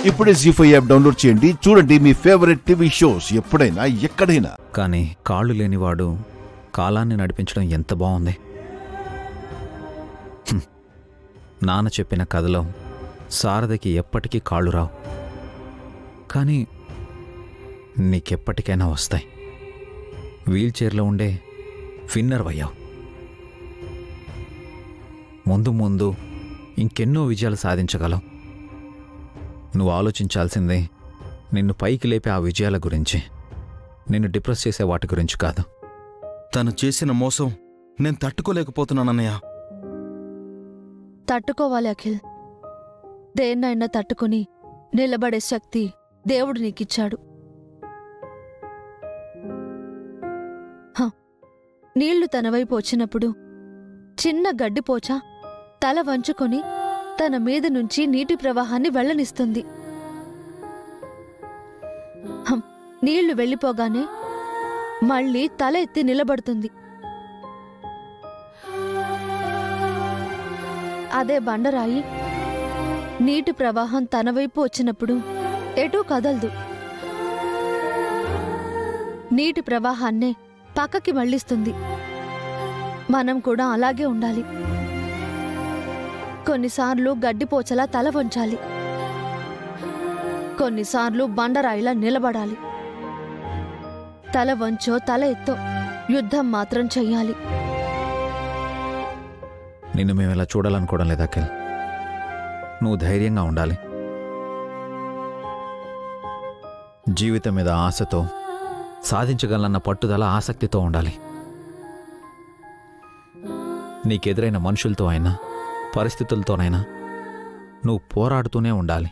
ఇప్పుడే జీ5 app download చేయండి. చూడండి మీ ఫేవరెట్ టీవీ షోస్ ఎప్పుడైనా ఎక్కడైనా. కానీ కాళ్ళు లేనివాడు కాలాన్ని నడిపించడం ఎంత బాగుంది. నాన్న చెప్పిన కథలో శారదకి ఎప్పటికీ కాళ్ళు రావు, కానీ నీకెప్పటికైనా వస్తాయి. వీల్చైర్లో ఉండే విన్నర్ అయ్యావు. ముందు ముందు ఇంకెన్నో విజయాలు సాధించగలవు. నువ్వు ఆలోచించాల్సిందే నిన్ను పైకి లేపే ఆ విజయాల గురించి, నిన్ను డిప్రెస్ చేసే వాటి గురించి కాదు. తను చేసిన మోసం నేను తట్టుకోలేకపోతున్నానన్నయ్య. తట్టుకోవాలి అఖిల్. దేన్నైనా తట్టుకుని నిలబడే శక్తి దేవుడు నీకిచ్చాడు. నీళ్లు తన వైపు వచ్చినప్పుడు చిన్న గడ్డిపోచ తల వంచుకొని తన మీద నుంచి నీటి ప్రవాహాన్ని వెళ్లనిస్తుంది. నీళ్లు వెళ్ళిపోగానే మళ్లీ తల ఎత్తి నిలబడుతుంది. అదే బండరాయి నీటి ప్రవాహం తన వైపు వచ్చినప్పుడు ఎటూ కదలదు. నీటి ప్రవాహాన్నే పక్కకి మళ్లిస్తుంది. మనం కూడా అలాగే ఉండాలి. కొన్నిసార్లు గడ్డిపోచలా తల వంచాలి, కొన్నిసార్లు బండరాయిలా నిలబడాలి. తల వంచో తల ఎత్తో యుద్ధం మాత్రం చెయ్యాలి. నిన్ను మేము ఇలా చూడాలనుకోవడం లేదా అఖిల్. నువ్వు ధైర్యంగా ఉండాలి. జీవితం మీద ఆశతో, సాధించగలన్న పట్టుదల, ఆసక్తితో ఉండాలి. నీకెదురైన మనుషులతో అయినా పరిస్థితులతోనైనా నువ్వు పోరాడుతూనే ఉండాలి.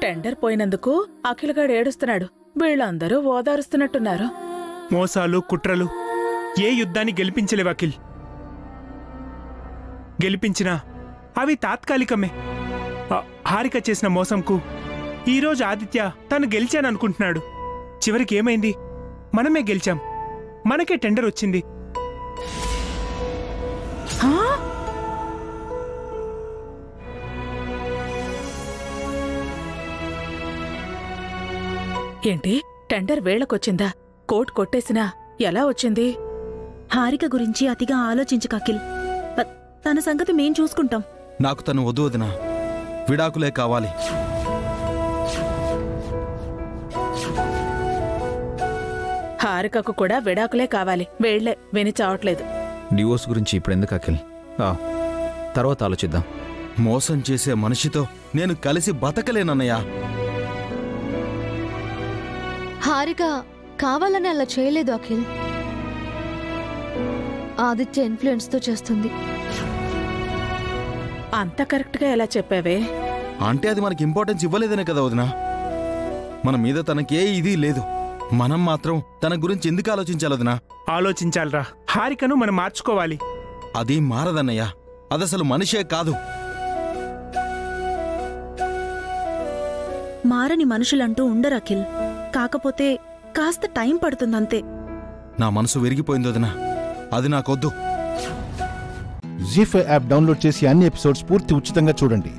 టెండర్ పోయినందుకు అఖిల్గాడు ఏడుస్తున్నాడు. వీళ్ళందరూ ఓదారుస్తున్నట్టున్నారు. మోసాలు, కుట్రలు ఏ యుద్ధాన్ని గెలిపించలేవు అఖిల్. గెలిపించినా అవి తాత్కాలికమే. హారిక చేసిన మోసంకు ఈరోజు ఆదిత్య తను గెలిచాననుకుంటున్నాడు. చివరికి ఏమైంది? మనమే గెలిచాం. మనకే టెండర్ వచ్చింది. ఏంటి, టెండర్ వేళకొచ్చిందా? కోట్ కొట్టేసినా ఎలా వచ్చింది? హారిక గురించి అతిగా ఆలోచించకు అఖిల్. తన సంగతి మేం చూసుకుంటాం. నాకు తను వద్దు వదినా, విడాకులే కావాలి. హారికకు కూడా విడాకులే కావాలి. వేళ్లే విని చావట్లేదు. డివోర్స్ గురించి ఇప్పుడు ఎందుకు అఖిల్? తర్వాత ఆలోచిద్దాం. మోసం చేసే మనిషితో నేను కలిసి బతకలేనన్నయ్యా. హారిక కావాలని అలా చేయలేదు అఖిల్. ఆదిత్య ఇన్ఫ్లుయెన్స్ తో చేస్తుంది. అంత కరెక్ట్గా ఎలా చెప్పావే? అంటే అది మనకి ఇంపార్టెన్స్ ఇవ్వలేదనే కదా వదినా. మన మీద తనకే ఇది లేదు. మనం మాత్రం తన గురించి ఎందుకు ఆలోచించాలొదినా? ఆలోచించాలరా. హారికను మనం మార్చుకోవాలి. అది మారదన్నయ్యా. అదసలు మనిషే కాదు. మారని మనుషులంటూ ఉండరు అఖిల్. కాకపోతే కాస్త టైం పడుతుందంతే. నా మనసు విరిగిపోయింది వదినా, అది నాకొద్దు. జీ5 యాప్ డౌన్లోడ్ చేసి అన్ని ఎపిసోడ్స్ పూర్తి ఉచితంగా చూడండి.